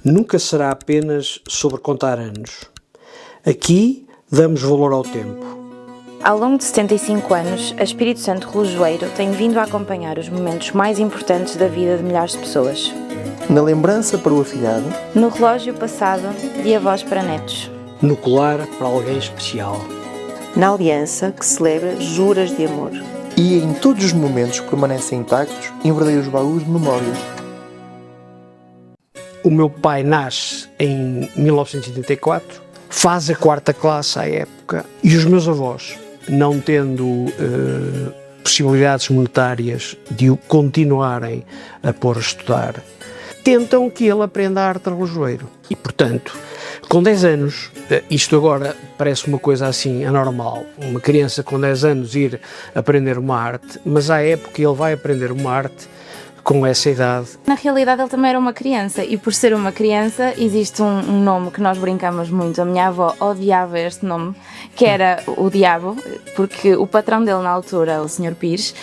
nunca será apenas sobre contar anos. Aqui damos valor ao tempo. Ao longo de 75 anos, a Espírito Santo Relojoeiro tem vindo a acompanhar os momentos mais importantes da vida de milhares de pessoas. Na lembrança para o afilhado, No relógio passado, de avós para netos. No colar para alguém especial. Na aliança que celebra juras de amor. e em todos os momentos que permanecem intactos em verdadeiros baús de memórias. O meu pai nasce em 1984, faz a 4ª classe à época, e os meus avós, não tendo possibilidades monetárias de o continuarem a pôr a estudar, tentam que ele aprenda a arte relojoeiro. E, portanto, com 10 anos, isto agora parece uma coisa assim anormal, uma criança com 10 anos ir aprender uma arte, mas à época ele vai aprender uma arte com essa idade. Na realidade ele também era uma criança e por ser uma criança existe um nome que nós brincamos muito, a minha avó odiava este nome, que era o Diabo, porque o patrão dele na altura, o Sr. Pires,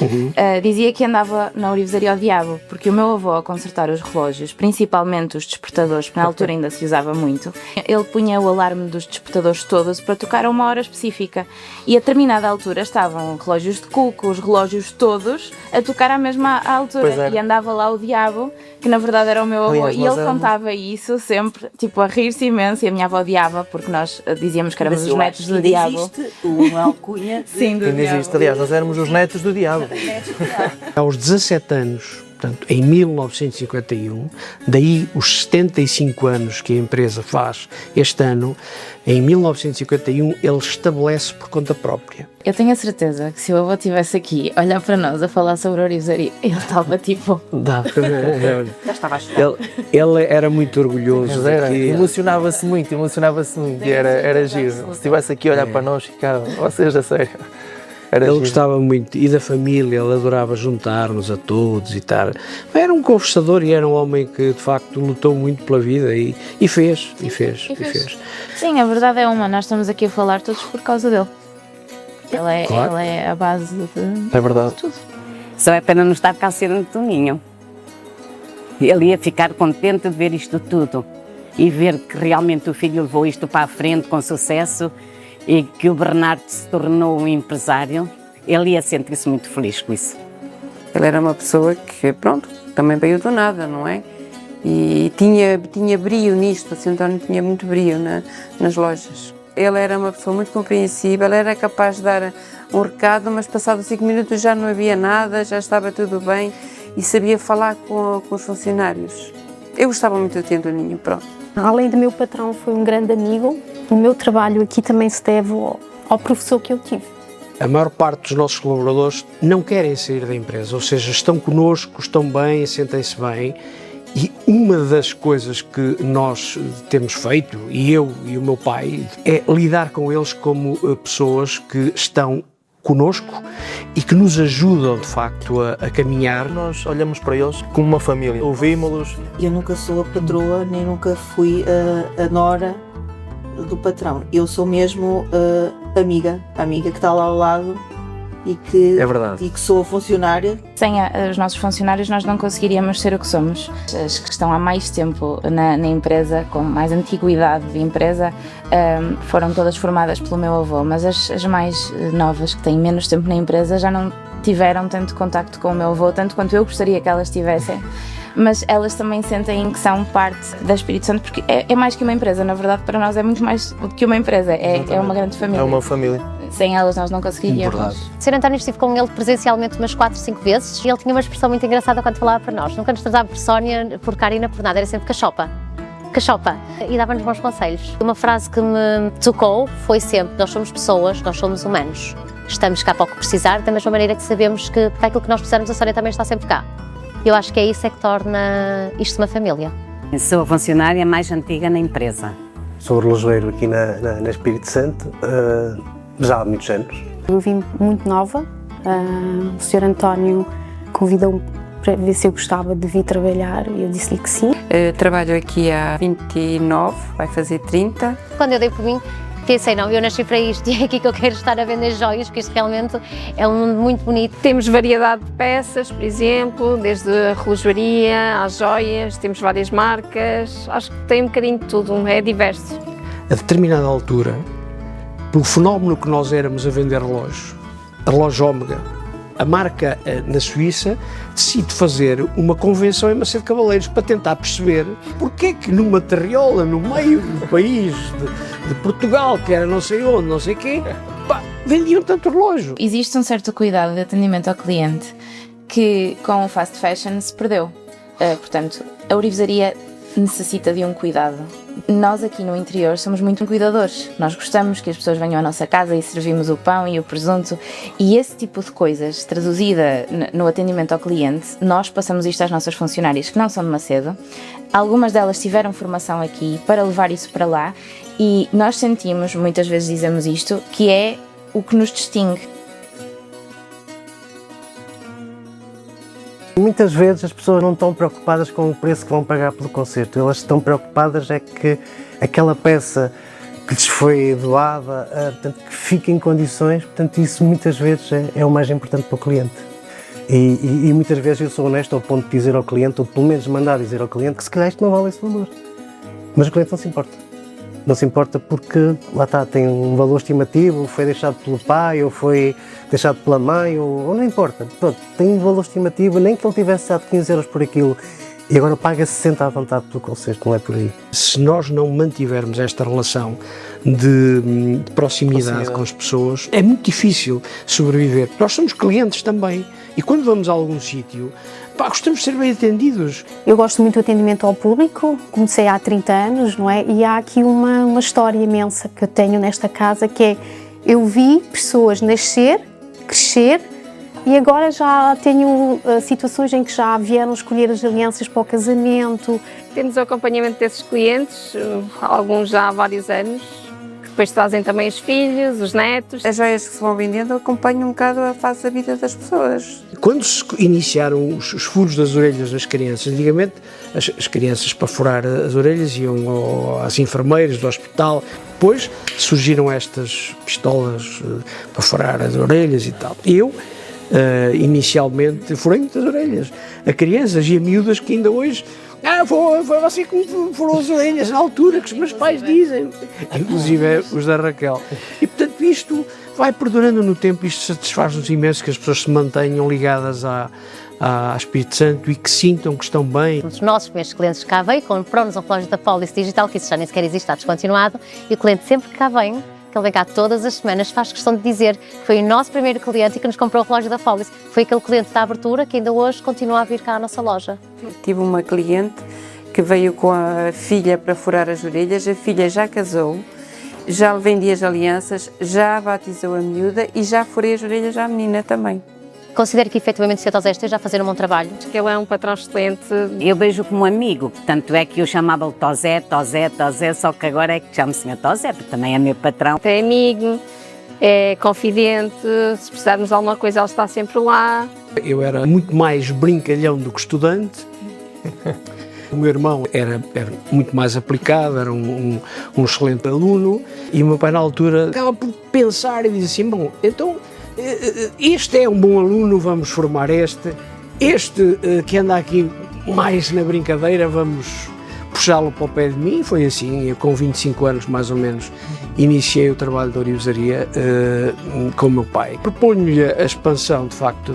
dizia que andava na orivesaria ao diabo, porque o meu avô a consertar os relógios, principalmente os despertadores, que na altura ainda se usava muito, ele punha o alarme dos despertadores todos para tocar a uma hora específica e a determinada altura estavam relógios de cuco, os relógios todos a tocar à mesma altura e andava lá o Diabo, que na verdade era o meu avô. Aliás, e ele contava isso sempre, tipo, a rir-se imenso, e a minha avó odiava, porque nós dizíamos que éramos os netos do Diabo. Existe uma alcunha Sim, do Ainda Diabo. existe, aliás, nós éramos os netos do diabo. Aos 17 anos, portanto, em 1951, daí os 75 anos que a empresa faz este ano, em 1951 ele estabelece por conta própria. Eu tenho a certeza que se o avô estivesse aqui a olhar para nós a falar sobre a orivesaria, ele estava tipo... Já estava a chorar. Ele era muito orgulhoso. Mas era, daqui. emocionava-se muito e era giro. Se estivesse aqui a olhar para nós, ficava, vocês a sério. Era Ele giro. gostava muito, e da família, ele adorava juntar-nos a todos e tal. Era um conversador e era um homem que, de facto, lutou muito pela vida e fez. Sim, a verdade é uma, nós estamos aqui a falar todos por causa dele. Claro. Ele é a base de É verdade. tudo. Só é pena não estar cá cedo no Toninho. Ele ia ficar contente de ver isto tudo e ver que realmente o filho levou isto para a frente com sucesso e que o Bernardo se tornou um empresário. Ele ia sentir-se muito feliz com isso. Ele era uma pessoa que, pronto, também veio do nada, não é? E tinha brio nisto, assim, António tinha muito brio nas lojas. Ele era uma pessoa muito compreensível, ele era capaz de dar um recado, mas passados 5 minutos já não havia nada, já estava tudo bem e sabia falar com os funcionários. Eu gostava muito do Toninho, pronto. Além do meu patrão, foi um grande amigo. O meu trabalho aqui também se deve ao professor que eu tive. A maior parte dos nossos colaboradores não querem sair da empresa, ou seja, estão connosco, estão bem, sentem-se bem. E uma das coisas que nós temos feito, e eu e o meu pai, é lidar com eles como pessoas que estão connosco e que nos ajudam, de facto, a caminhar. Nós olhamos para eles como uma família, ouvimos-los. Eu nunca sou a patroa, nem nunca fui a nora do patrão. Eu sou mesmo amiga que está lá ao lado e que, É verdade. e que sou funcionária. Sem os nossos funcionários nós não conseguiríamos ser o que somos. As que estão há mais tempo na empresa, com mais antiguidade de empresa, foram todas formadas pelo meu avô, mas as mais novas, que têm menos tempo na empresa, já não tiveram tanto contacto com o meu avô, tanto quanto eu gostaria que elas tivessem. Mas elas também sentem que são parte da Espírito Santo, porque é mais que uma empresa, na verdade para nós é muito mais do que uma empresa, é uma grande família. É uma família. Sem elas nós não conseguiríamos. Verdade. O Sr. António estive com ele presencialmente umas 4, 5 vezes e ele tinha uma expressão muito engraçada quando falava para nós. Nunca nos tratava por Sónia, por Karina, por nada, era sempre cachopa. Cachopa. E dava-nos bons conselhos. Uma frase que me tocou foi sempre: nós somos pessoas, nós somos humanos. Estamos cá para o que precisar, da mesma maneira que sabemos que para aquilo que nós precisarmos a Sónia também está sempre cá. Eu acho que é isso que torna isto uma família. Sou a funcionária mais antiga na empresa. Sou relojoeiro aqui na Espírito Santo, já há muitos anos. Eu vim muito nova, o Sr. António convidou-me para ver se eu gostava de vir trabalhar e eu disse-lhe que sim. Trabalho aqui há 29, vai fazer 30. Quando eu dei por mim, pensei, não, eu nasci para isto e é aqui que eu quero estar a vender joias, porque isto realmente é um mundo muito bonito. Temos variedade de peças, por exemplo, desde a relojoaria às joias, temos várias marcas, acho que tem um bocadinho de tudo, é diverso. A determinada altura, pelo fenómeno que nós éramos a vender relógios, a relógio Ómega, a marca na Suíça decide fazer uma convenção em Macedo Cavaleiros para tentar perceber porque é que numa terriola, no meio do país de Portugal, que era não sei onde, não sei quê, pá, vendiam tanto relógio. Existe um certo cuidado de atendimento ao cliente que com o fast fashion se perdeu. Portanto, a ourivesaria necessita de um cuidado. Nós aqui no interior somos muito cuidadores. Nós gostamos que as pessoas venham à nossa casa e servimos o pão e o presunto. E esse tipo de coisas, traduzida no atendimento ao cliente, nós passamos isto às nossas funcionárias que não são de Macedo. Algumas delas tiveram formação aqui para levar isso para lá e nós sentimos, muitas vezes dizemos isto, que é o que nos distingue. Muitas vezes as pessoas não estão preocupadas com o preço que vão pagar pelo concerto, elas estão preocupadas é que aquela peça que lhes foi doada, portanto, que fique em condições, portanto isso muitas vezes é o mais importante para o cliente. E muitas vezes eu sou honesto ao ponto de dizer ao cliente, ou pelo menos mandar dizer ao cliente, que se calhar isto não vale esse valor. Mas o cliente não se importa. Não se importa porque, lá está, tem um valor estimativo, foi deixado pelo pai, ou foi deixado pela mãe, ou não importa. Pronto, tem um valor estimativo, nem que ele tivesse dado 15 euros por aquilo, e agora paga 60 à vontade pelo concerto, não é por aí. Se nós não mantivermos esta relação de proximidade com as pessoas, é muito difícil sobreviver. Nós somos clientes também, e quando vamos a algum sítio, gostamos de ser bem atendidos. Eu gosto muito do atendimento ao público, comecei há 30 anos, não é? E há aqui uma história imensa que eu tenho nesta casa, que é, eu vi pessoas nascer, crescer, e agora já tenho situações em que já vieram escolher as alianças para o casamento. Temos o acompanhamento desses clientes, alguns já há vários anos, que depois trazem também os filhos, os netos. As joias que se vão vendendo acompanham um bocado a fase da vida das pessoas. Quando se iniciaram os furos das orelhas das crianças, antigamente as crianças para furar as orelhas iam às enfermeiras do hospital, depois surgiram estas pistolas para furar as orelhas e tal. Eu, inicialmente, furei muitas orelhas a crianças e a miúdas que ainda hoje foi você que me furou as orelhas na altura que os meus pais dizem, inclusive os da Raquel. E portanto isto vai perdurando no tempo, isto satisfaz-nos imenso que as pessoas se mantenham ligadas a Espírito Santo e que sintam que estão bem. Os nossos primeiros clientes cá vêm, comprou-nos um relógio da Police Digital, que isso já nem sequer existe, está descontinuado, e o cliente sempre que cá vem, que ele vem cá todas as semanas, faz questão de dizer que foi o nosso primeiro cliente e que nos comprou o relógio da Police. Foi aquele cliente da abertura que ainda hoje continua a vir cá à nossa loja. Tive uma cliente que veio com a filha para furar as orelhas, a filha já casou, já vendi as alianças, já batizou a miúda e já furei as orelhas à menina também. Considero que efetivamente o Sr. Tosé esteja a fazer um bom trabalho. Acho que ele é um patrão excelente. Eu vejo como amigo, tanto é que eu chamava-o Tosé, só que agora é que chamo-me Sr. Tosé, porque também é meu patrão. É amigo, é confidente, se precisarmos de alguma coisa ele está sempre lá. Eu era muito mais brincalhão do que estudante. O meu irmão era muito mais aplicado, era um excelente aluno, e o meu pai na altura acaba por pensar e diz assim, bom, então este é um bom aluno, vamos formar este que anda aqui mais na brincadeira, vamos puxá-lo para o pé de mim. Foi assim, eu com 25 anos mais ou menos iniciei o trabalho da ourivesaria com o meu pai. Proponho-lhe a expansão de facto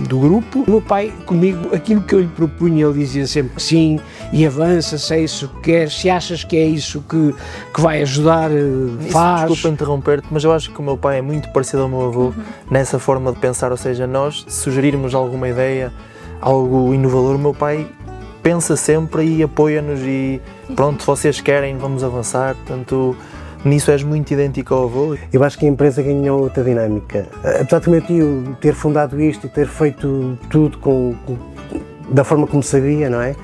do grupo. O meu pai comigo, aquilo que eu lhe propunha, ele dizia sempre que sim, e avança, se é isso que queres, se achas que é isso que vai ajudar, faz. Desculpa interromper-te, mas eu acho que o meu pai é muito parecido ao meu avô nessa forma de pensar, ou seja, nós sugerirmos alguma ideia, algo inovador, o meu pai pensa sempre e apoia-nos e pronto, vocês querem, vamos avançar, portanto, nisso és muito idêntico ao avô. Eu acho que a empresa ganhou outra dinâmica. Apesar do meu tio ter fundado isto e ter feito tudo da forma como sabia, não é?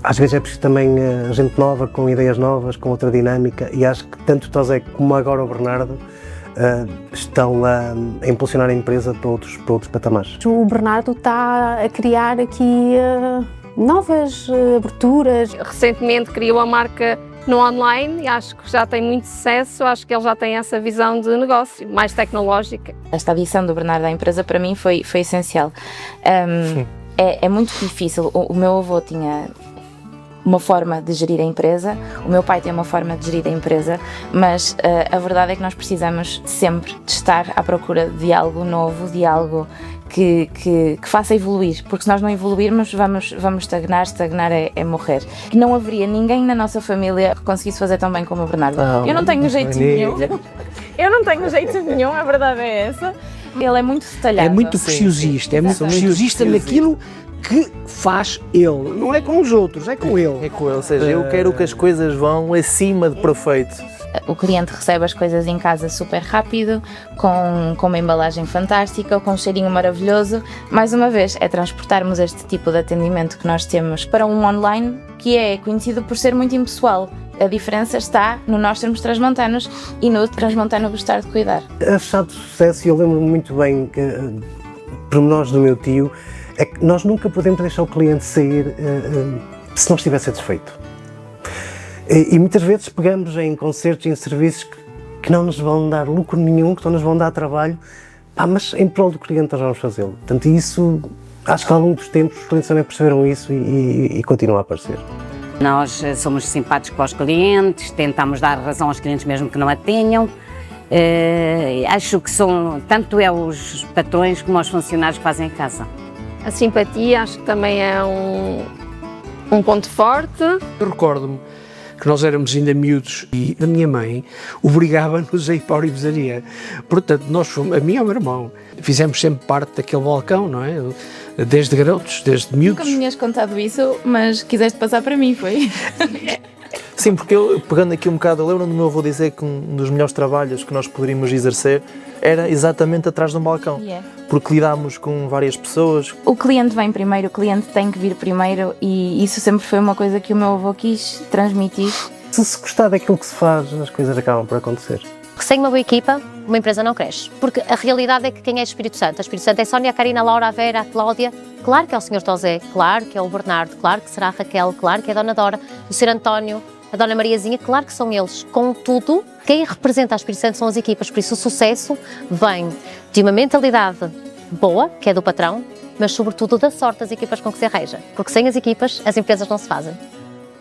Às vezes é preciso também gente nova, com ideias novas, com outra dinâmica, e acho que tanto o Tosé como agora o Bernardo estão a impulsionar a empresa para outros patamares. O Bernardo está a criar aqui novas aberturas. Recentemente criou a marca no online e acho que já tem muito sucesso, acho que ele já tem essa visão de negócio, mais tecnológica. Esta adição do Bernardo à empresa para mim foi essencial. É muito difícil, o meu avô tinha uma forma de gerir a empresa, o meu pai tem uma forma de gerir a empresa, mas a verdade é que nós precisamos sempre de estar à procura de algo novo, de algo que faça evoluir, porque se nós não evoluirmos vamos estagnar é morrer. Não haveria ninguém na nossa família que conseguisse fazer tão bem como o Bernardo. Eu não tenho jeito nenhum, a verdade é essa. Ele é muito detalhado. É muito preciosista, é muito preciosista naquilo que faz ele. Não é com os outros, é com ele. É com ele, ou seja, eu quero que as coisas vão acima de perfeito. O cliente recebe as coisas em casa super rápido, com uma embalagem fantástica, com um cheirinho maravilhoso. Mais uma vez, é transportarmos este tipo de atendimento que nós temos para um online que é conhecido por ser muito impessoal. A diferença está no nós sermos transmontanos e no transmontano gostar de cuidar. A chave de sucesso, e eu lembro-me muito bem, pormenores do meu tio, é que nós nunca podemos deixar o cliente sair se não estiver satisfeito. E muitas vezes pegamos em concertos e em serviços que não nos vão dar lucro nenhum, que não nos vão dar trabalho, mas em prol do cliente nós vamos fazê-lo. Portanto, isso, acho que ao longo dos tempos os clientes também perceberam isso e continuam a aparecer. Nós somos simpáticos com os clientes, tentamos dar razão aos clientes mesmo que não a tenham. Acho que são tanto os patrões como os funcionários que fazem em casa. A simpatia acho que também é um ponto forte. Eu recordo-me que nós éramos ainda miúdos e a minha mãe obrigava-nos a ir para a orivesaria. Portanto, nós fomos, a mim e ao meu irmão, fizemos sempre parte daquele balcão, não é? Desde garotos, desde miúdos. Nunca me tinhas contado isso, mas quiseste passar para mim, foi? Sim, porque eu, pegando aqui um bocado, eu lembro-me do meu avô dizer que um dos melhores trabalhos que nós poderíamos exercer era exatamente atrás de um balcão. Yeah. Porque lidámos com várias pessoas. O cliente vem primeiro, o cliente tem que vir primeiro e isso sempre foi uma coisa que o meu avô quis transmitir. Se gostar daquilo que se faz, as coisas acabam por acontecer. Sem uma boa equipa, uma empresa não cresce. Porque a realidade é que quem é Espírito Santo? A Espírito Santo é a Sónia, a Karina, a Laura, a Vera, a Cláudia. Claro que é o Sr. José, claro que é o Bernardo, claro que será a Raquel, claro que é a Dona Dora, o Sr. António, a Dona Mariazinha, claro que são eles. Contudo, quem representa a Espírito Santo são as equipas, por isso o sucesso vem de uma mentalidade boa, que é do patrão, mas sobretudo da sorte das equipas com que se arranja. Porque sem as equipas, as empresas não se fazem.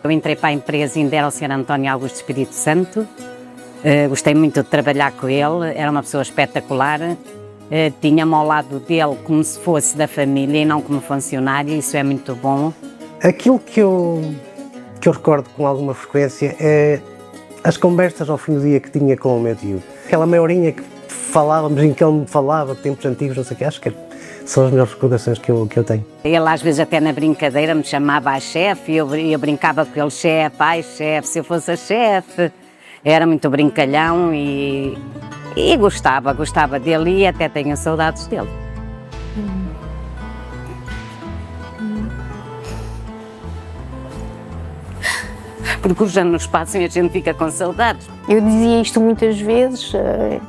Eu entrei para a empresa e ainda era o Sr. António Augusto Espírito Santo. Gostei muito de trabalhar com ele, era uma pessoa espetacular. Tinha-me ao lado dele como se fosse da família e não como funcionário, isso é muito bom. Aquilo que eu recordo com alguma frequência é as conversas ao fim do dia que tinha com o meu tio. Aquela meia horinha que falávamos, em que ele me falava de tempos antigos, não sei o que, acho que são as melhores recordações que eu tenho. Ele às vezes até na brincadeira me chamava a chefe e eu brincava com ele, chefe, ai chefe, se eu fosse a chefe. Era muito brincalhão e gostava dele e até tenho saudades dele. Porque os anos passam e a gente fica com saudades. Eu dizia isto muitas vezes,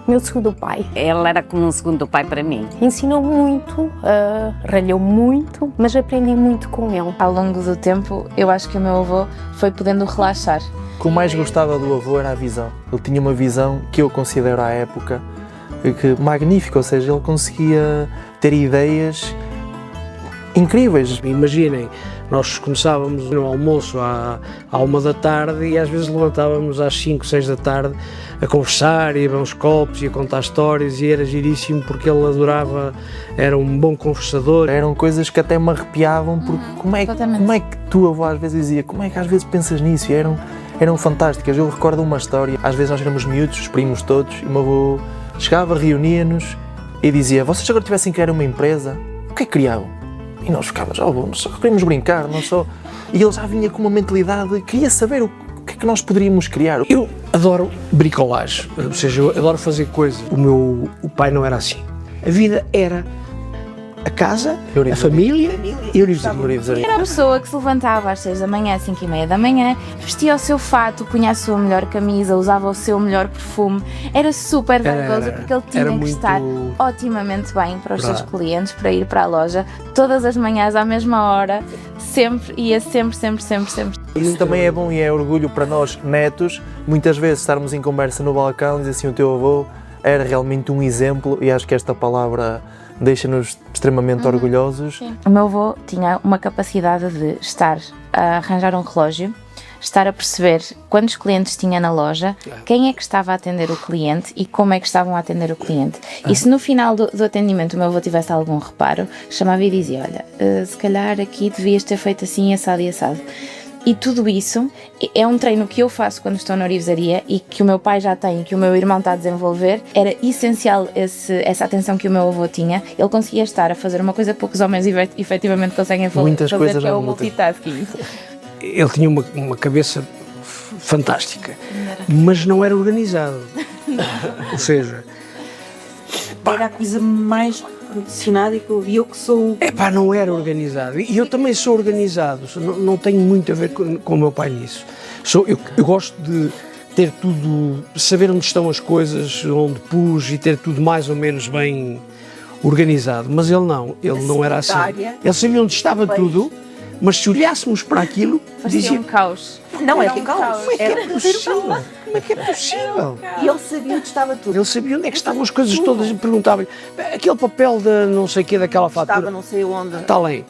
meu segundo pai. Ele era como um segundo pai para mim. Ensinou muito, ralhou muito, mas aprendi muito com ele. Ao longo do tempo, eu acho que o meu avô foi podendo relaxar. O que eu mais gostava do avô era a visão. Ele tinha uma visão que eu considero à época magnífica, ou seja, ele conseguia ter ideias incríveis. Imaginem, nós começávamos no almoço à 1h e às vezes levantávamos às 5, 6 da tarde a conversar e a beber uns copos e a contar histórias e era giríssimo porque ele adorava, era um bom conversador. Eram coisas que até me arrepiavam porque como é que tua avó às vezes dizia, como é que às vezes pensas nisso? E eram fantásticas. Eu recordo uma história, às vezes nós éramos miúdos, os primos todos, e o meu avô chegava, reunia-nos e dizia, vocês agora tivessem que criar uma empresa, o que é que criavam? E nós ficávamos, nós só queríamos brincar, não só... E ele já vinha com uma mentalidade, queria saber o que é que nós poderíamos criar. Eu adoro bricolagem, ou seja, eu adoro fazer coisas. O pai não era assim. A vida era a casa, a família e a orivesaria. Era a pessoa que se levantava às 6 da manhã, 5h30 da manhã, vestia o seu fato, punha a sua melhor camisa, usava o seu melhor perfume. Era super vaidoso porque ele tinha que estar otimamente bem para os seus clientes, para ir para a loja, todas as manhãs à mesma hora, sempre, ia sempre. Isso também é bom e é orgulho para nós, netos, muitas vezes estarmos em conversa no balcão e dizer assim, o teu avô era realmente um exemplo, e acho que esta palavra deixa-nos extremamente orgulhosos. O meu avô tinha uma capacidade de estar a arranjar um relógio, estar a perceber quantos clientes tinha na loja, quem é que estava a atender o cliente e como é que estavam a atender o cliente. E se no final do atendimento o meu avô tivesse algum reparo, chamava e dizia, olha, se calhar aqui devias ter feito assim, assado e assado. E tudo isso é um treino que eu faço quando estou na orivesaria e que o meu pai já tem e que o meu irmão está a desenvolver. Era essencial essa atenção que o meu avô tinha. Ele conseguia estar a fazer uma coisa que poucos homens efetivamente conseguem Muitas fazer, coisas que é o ao mesmo tempo. multitasking. Ele tinha uma cabeça fantástica, mas não era organizado. Ou seja, Era a coisa mais condicionada que eu vi, eu que sou... não era organizado. E eu também sou organizado, não tenho muito a ver com o meu pai nisso. Eu gosto de ter tudo, saber onde estão as coisas, onde pus e ter tudo mais ou menos bem organizado. Mas ele não era assim. Ele sabia onde estava tudo, mas se olhássemos para aquilo, Parecia dizia, um caos. Não, é que caos. como é que é possível? E ele sabia onde estava tudo. Ele sabia onde é que estavam as coisas todas e perguntava-lhe, aquele papel de não sei o quê, daquela fatura, Estava não sei onde. está além.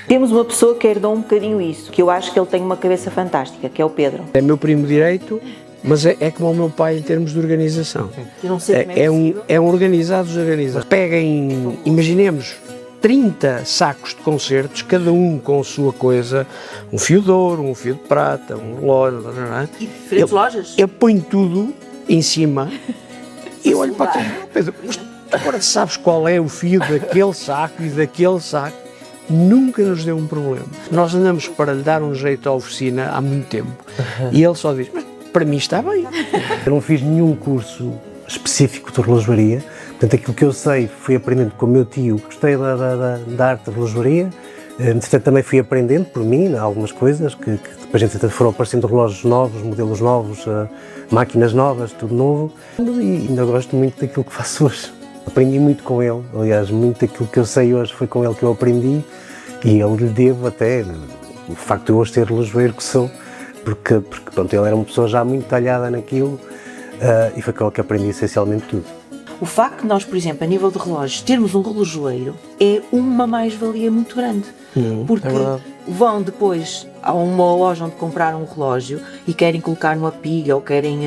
Temos uma pessoa que herdou um bocadinho isso, que eu acho que ele tem uma cabeça fantástica, que é o Pedro. É meu primo direito, mas é como o meu pai em termos de organização. Eu não sei como é possível. É um organizado dos organizados. Peguem, imaginemos, 30 sacos de concertos, cada um com a sua coisa, um fio de ouro, um fio de prata, um relógio, E diferentes lojas? eu ponho tudo em cima e olho para aquilo, Pedro, mas tu agora sabes qual é o fio daquele saco e daquele saco? Nunca nos deu um problema. Nós andamos para lhe dar um jeito à oficina há muito tempo e ele só diz, mas para mim está bem. Eu não fiz nenhum curso específico de relojoaria, portanto aquilo que eu sei fui aprendendo com o meu tio. Gostei da arte de relojoaria, entretanto também fui aprendendo por mim algumas coisas, que depois entretanto foram aparecendo relógios novos, modelos novos, máquinas novas, tudo novo, e ainda gosto muito daquilo que faço hoje. Aprendi muito com ele, aliás, muito daquilo que eu sei hoje foi com ele que eu aprendi, e eu lhe devo até o facto de eu hoje ser relojoeiro que sou, porque pronto, ele era uma pessoa já muito talhada naquilo, e foi com ele que aprendi essencialmente tudo. O facto de nós, por exemplo, a nível de relógios, termos um relojoeiro é uma mais-valia muito grande. Porque vão depois a uma loja onde comprar um relógio e querem colocar uma piga ou querem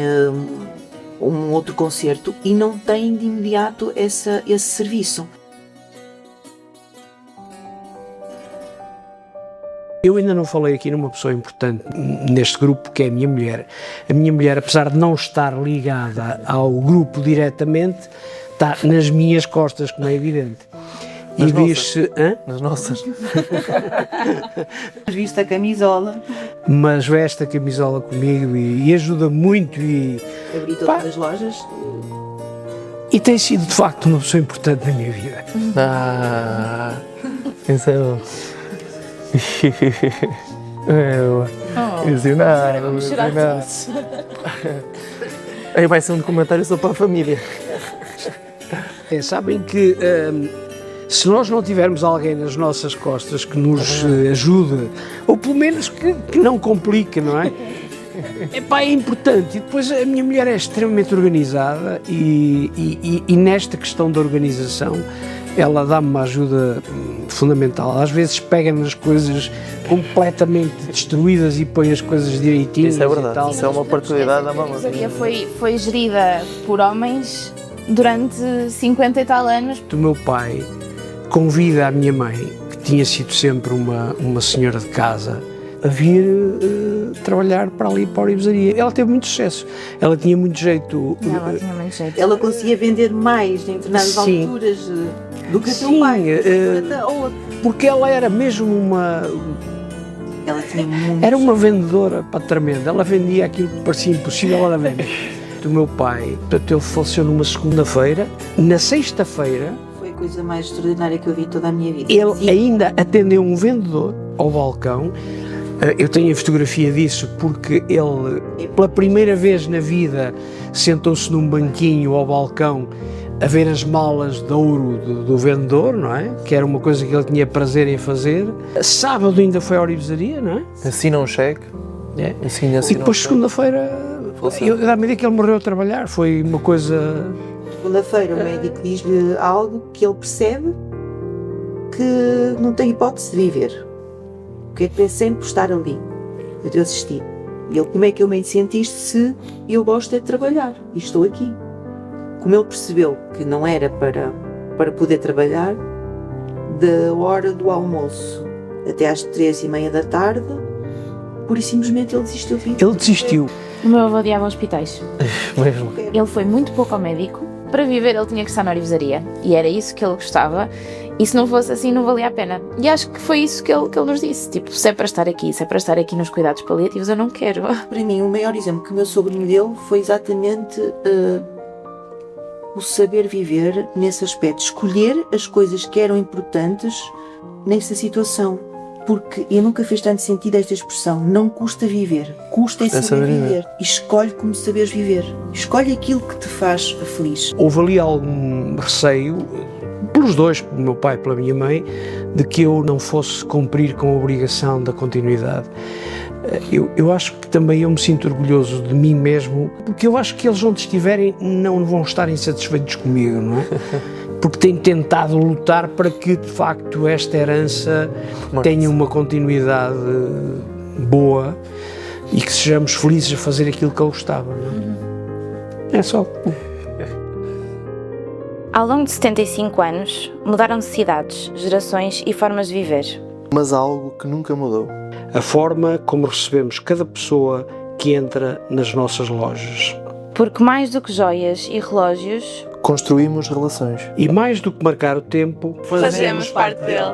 um outro concerto e não têm de imediato esse serviço. Eu ainda não falei aqui numa pessoa importante neste grupo, que é a minha mulher. A minha mulher, apesar de não estar ligada ao grupo diretamente, está nas minhas costas, como é evidente. Nas e diz-se... Nas nossas. Viste a camisola, Mas veste a camisola comigo e ajuda muito e abri todas as lojas. tem sido de facto uma pessoa importante na minha vida. Isso é bom. Emocionado, emocionado. Aí vai ser um documentário só para a família. Sabem que se nós não tivermos alguém nas nossas costas que nos ajude, ou pelo menos que não complique, não é? É importante. E depois a minha mulher é extremamente organizada e nesta questão da organização ela dá-me uma ajuda fundamental. Às vezes pega nas coisas completamente destruídas e põe as coisas direitinhas. Isso é verdade, e tal. isso é uma particularidade da A mamãe. relojoaria foi gerida por homens durante 50 e tal anos. O meu pai convida a minha mãe, que tinha sido sempre uma senhora de casa, a vir trabalhar para ali, para a orivesaria. Ela teve muito sucesso, ela tinha muito jeito. Ela tinha muito jeito. Ela conseguia vender mais em determinadas Sim. alturas do que o teu Sim, pai. Ou porque ela era mesmo ela tinha muito. era uma vendedora para tremenda, ela vendia aquilo que parecia impossível, ela vende. O meu pai, portanto, ele faleceu numa segunda-feira, na sexta-feira, Foi a coisa mais extraordinária que eu vi toda a minha vida. ele ainda atendeu um vendedor ao balcão. Eu tenho a fotografia disso porque ele, pela primeira vez na vida, sentou-se num banquinho ao balcão a ver as malas de ouro do vendedor, não é? Que era uma coisa que ele tinha prazer em fazer. Sábado ainda foi à orivesaria, não é? Assina um cheque. É. Assim, E depois, segunda-feira, da medida que ele morreu a trabalhar, foi uma coisa. Segunda-feira o médico diz-lhe algo que ele percebe que não tem hipótese de viver. O que é que é sempre estar ali? Eu assisti. E ele, como é que eu me sinto isto se eu gosto de trabalhar e estou aqui? Como ele percebeu que não era para poder trabalhar, da hora do almoço até às 3h30 da tarde, pura e simplesmente ele desistiu. Ele desistiu. O meu avô odiava hospitais. Mesmo. Ele foi muito pouco ao médico. Para viver ele tinha que estar na orivesaria. E era isso que ele gostava. E se não fosse assim não valia a pena. E acho que foi isso que ele nos disse. Tipo, se é para estar aqui nos cuidados paliativos, eu não quero. Para mim, o maior exemplo que o meu sogro me deu foi exatamente o saber viver nesse aspecto. Escolher as coisas que eram importantes nessa situação. Porque eu nunca fez tanto sentido esta expressão. Não custa viver, custa é saber viver. E escolhe como saberes viver. Escolhe aquilo que te faz feliz. Houve ali algum receio, pelos dois, pelo meu pai e pela minha mãe, de que eu não fosse cumprir com a obrigação da continuidade. Eu acho que também eu me sinto orgulhoso de mim mesmo, porque eu acho que eles onde estiverem não vão estar insatisfeitos comigo, não é? Porque têm tentado lutar para que, de facto, esta herança tenha uma continuidade boa e que sejamos felizes a fazer aquilo que ele gostava, não é? É só. Ao longo de 75 anos, mudaram-se cidades, gerações e formas de viver. Mas há algo que nunca mudou. A forma como recebemos cada pessoa que entra nas nossas lojas. Porque mais do que joias e relógios, Construímos relações. E mais do que marcar o tempo, fazemos parte dele.